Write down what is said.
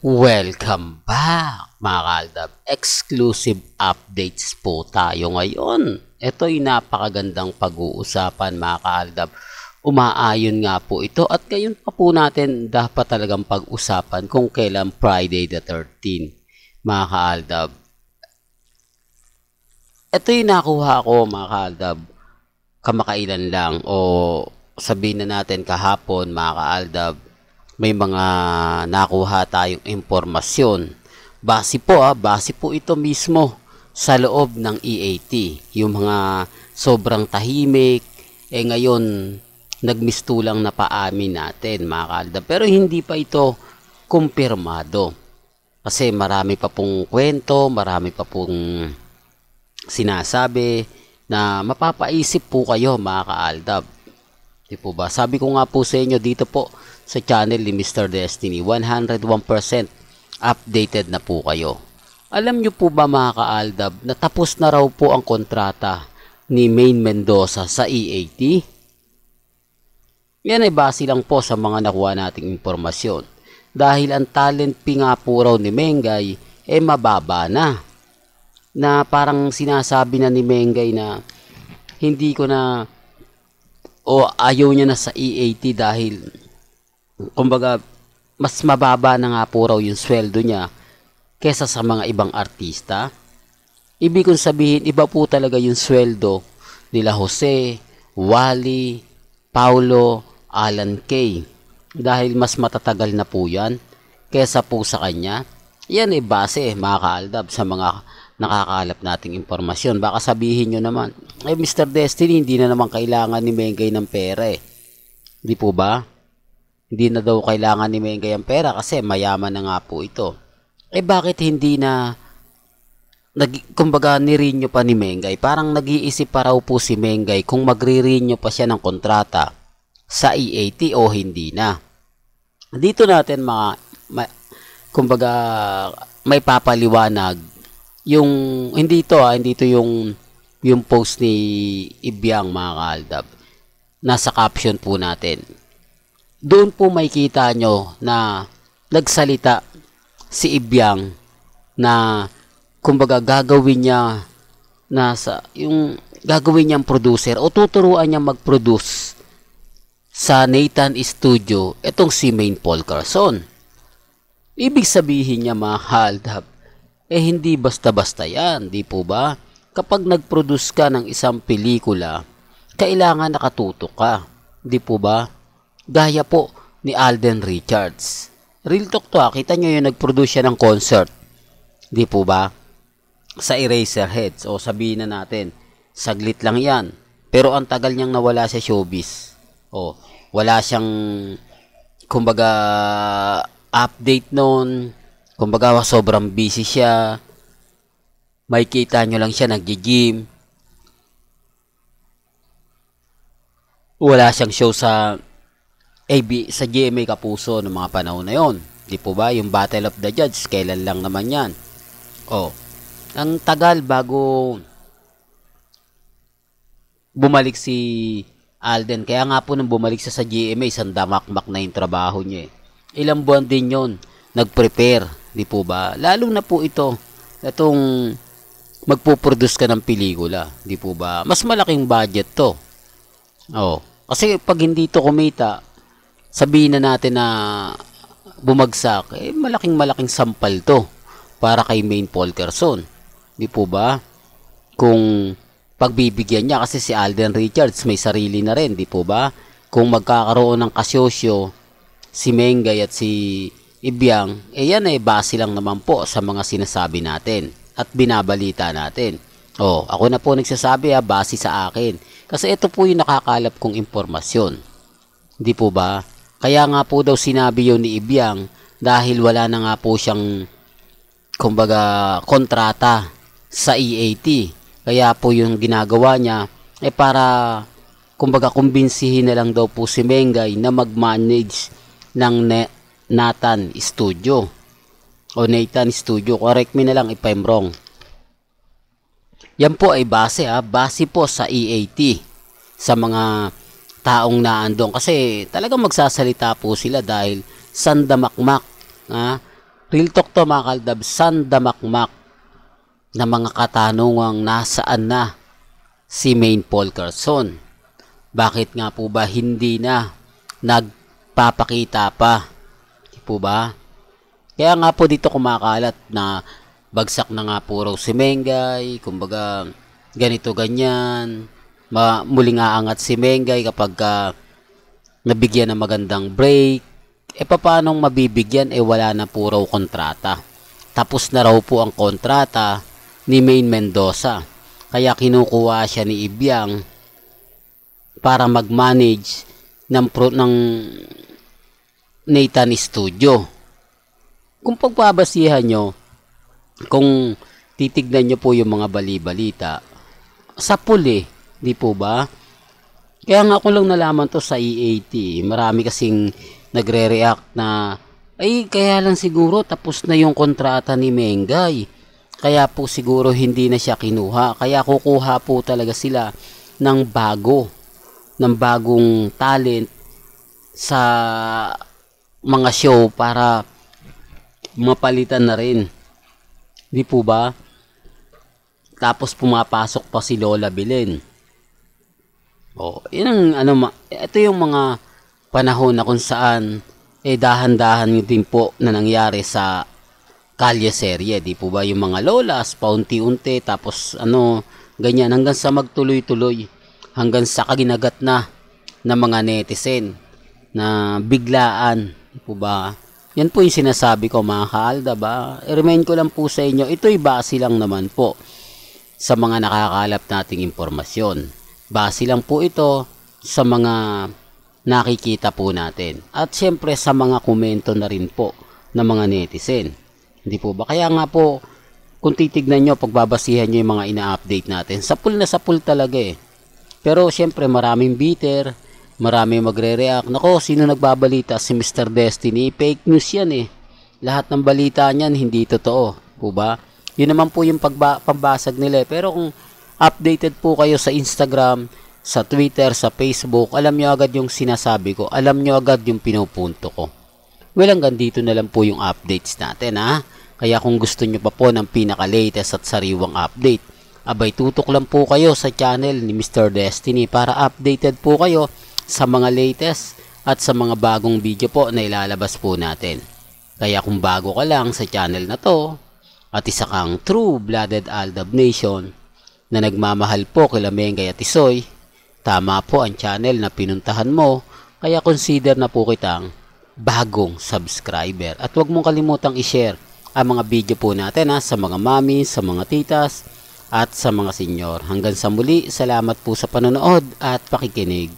Welcome back mga kaaldab. Exclusive updates po tayo ngayon. Ito'y napakagandang pag-uusapan mga kaaldab. Umaayon nga po ito at ngayon pa po natin dapat talagang pag-usapan kung kailan Friday the 13th mga kaaldab. Ito'y nakuha ko mga kaaldab kamakailan lang o sabihin na natin kahapon mga kaaldab. May mga nakuha tayong impormasyon. Base po ito mismo sa loob ng EAT. Yung mga sobrang tahimik, ngayon nagmistulang na paamin natin mga kaaldab. Pero hindi pa ito kumpirmado. Kasi marami pa pong kwento, marami pa pong sinasabi na mapapaisip po kayo mga kaaldab. Di po ba? Sabi ko nga po sa inyo dito po sa channel ni Mr. Destiny, 101% updated na po kayo. Alam nyo po ba mga kaaldab na tapos na raw po ang kontrata ni Maine Mendoza sa EAT? Yan ay base lang po sa mga nakuha nating impormasyon. Dahil ang talent fee nga po raw ni Mengay mababa na. Na parang sinasabi na ni Mengay na hindi ko na o ayaw niya na sa EAT dahil kumbaga mas mababa na nga po raw yung sweldo niya kesa sa mga ibang artista. Ibig kong sabihin, iba po talaga yung sweldo nila Jose, Wally, Paulo, Alan Kay. Dahil mas matatagal na po yan kesa po sa kanya. Yan ay base mga kaaldab sa mga nakakalap nating impormasyon. Baka sabihin nyo naman, Mr. Destiny, hindi na naman kailangan ni Mengay ng pera Hindi po ba? Hindi na daw kailangan ni Mengay ang pera kasi mayaman na nga po ito. Bakit hindi na kumbaga ni-renew pa ni Mengay? Parang nag-iisip pa raw po si Mengay kung magre-renew pa siya ng kontrata sa EAT o hindi na. Dito natin kumbaga may papaliwanag yung hindi ito yung post ni Ibiang mga kaaldab. Nasa caption po natin. Doon po makikita nyo na nagsalita si Ibiang na kumbaga gagawin niya gagawin niyang producer o tuturuan niya mag-produce sa Nathan Studio itong si Maine Paul Carson. Ibig sabihin niya mga kaaldab, hindi basta-basta yan, di po ba? Kapag nag-produce ka ng isang pelikula, kailangan nakatutok ka, di po ba? Gaya po ni Alden Richards. Real talk to kita nyo yung nag-produce siya ng concert. Di po ba? Sa Eraserheads. O sabihin na natin, saglit lang yan. Pero ang tagal niyang nawala sa showbiz. Wala siyang, kumbaga, update noon. Kumbaga, sobrang busy siya. May kita nyo lang siya nag-gym. Wala siyang show sa GMA Kapuso ng mga panahon na yon. Di po ba? Yung Battle of the Judge, kailan lang naman yan. Ang tagal bago bumalik si Alden. Kaya nga po nung bumalik siya sa GMA, isang damakmak na yung trabaho niya. Ilang buwan din yon nag-prepare. Di po ba? Lalo na po itong magpuproduce ka ng pelikula. Di po ba? Mas malaking budget to. Kasi pag hindi to kumita, sabihin na natin na bumagsak, malaking sampal to para kay Maine Paul Carson. Di po ba? Kung pagbibigyan niya kasi si Alden Richards may sarili na rin, di po ba? Kung magkakaroon ng kasosyo si Mengay at si Ibiang, yan base lang naman po sa mga sinasabi natin at binabalita natin. Ako na po nagsasabi base sa akin. Kasi ito po yung nakakalap kong impormasyon. Di po ba? Kaya nga po daw sinabi yun ni Ibiang dahil wala na nga po siyang kumbaga kontrata sa EAT. Kaya po yung ginagawa niya para kumbaga kumbinsihin na lang daw po si Mengay na mag-manage ng Nathan Studio. Nathan Studio. Correct me na lang if I'm wrong. Yan po ay base po sa EAT sa mga taong naandong kasi talagang magsasalita po sila dahil sandamakmak Real talk to mga kaldab, sandamakmak na mga katanungang nasaan na si Maine Paul Carson. Bakit nga po ba hindi na nagpapakita pa? Di po ba? Kaya nga po dito kumakalat na bagsak na nga po raw si Mengay, kumbaga ganito ganyan, muling aangat si Mengay kapag nabigyan ng magandang break. Paanong mabibigyan? Wala na po raw kontrata. Tapos na raw po ang kontrata ni Maine Mendoza. Kaya kinukuha siya ni Ibiang para mag-manage ng Nathan Studio. Kung pagbabasihan nyo, kung titignan nyo po yung mga bali-balita, sa pool di po ba? Kaya nga ako lang nalaman to sa EAT. Marami kasing nagre-react na, kaya lang siguro tapos na yung kontrata ni Mengay. Kaya po siguro hindi na siya kinuha. Kaya kukuha po talaga sila ng bagong talent sa mga show para mapalitan na rin. Di po ba? Tapos pumapasok pa si Lola Belen. Yun ang ito yung mga panahon na kung saan dahan-dahan din po na nangyari sa Kalye serye, di po ba? Yung mga lolas paunti-unti tapos ganyan hanggang sa magtuloy-tuloy, hanggang sa kaginagat na ng mga netizen na biglaan, di po ba? Yan po yung sinasabi ko mga kaalda ba? I-remind ko lang po sa inyo, ito'y base lang naman po sa mga nakakalap nating impormasyon. Base lang po ito sa mga nakikita po natin. At syempre sa mga komento na rin po ng mga netizen. Hindi po ba? Kaya nga po, kung titignan nyo, pagbabasihan nyo yung mga ina-update natin, sa pool talaga Pero syempre maraming bitter, maraming magre-react. Nako, sino nagbabalita? Si Mr. Destiny. Fake news yan Lahat ng balita niyan hindi totoo. Po ba? Yun naman po yung pambasag nila. Pero kung updated po kayo sa Instagram, sa Twitter, sa Facebook, alam nyo agad yung sinasabi ko. Alam nyo agad yung pinupunto ko. Well, hanggang dito na lang po yung updates natin Kaya kung gusto nyo pa po ng pinaka-latest at sariwang update, abay tutok lang po kayo sa channel ni Mr. Destiny para updated po kayo sa mga latest at sa mga bagong video po na ilalabas po natin. Kaya kung bago ka lang sa channel na to at isa kang true-blooded Aldab Nation na nagmamahal po kila Mengay at Tisoy, tama po ang channel na pinuntahan mo, kaya consider na po kitang bagong subscriber. At huwag mong kalimutang i-share ang mga video po natin sa mga mami, sa mga titas, at sa mga senyor. Hanggang sa muli, salamat po sa panonood at pakikinig.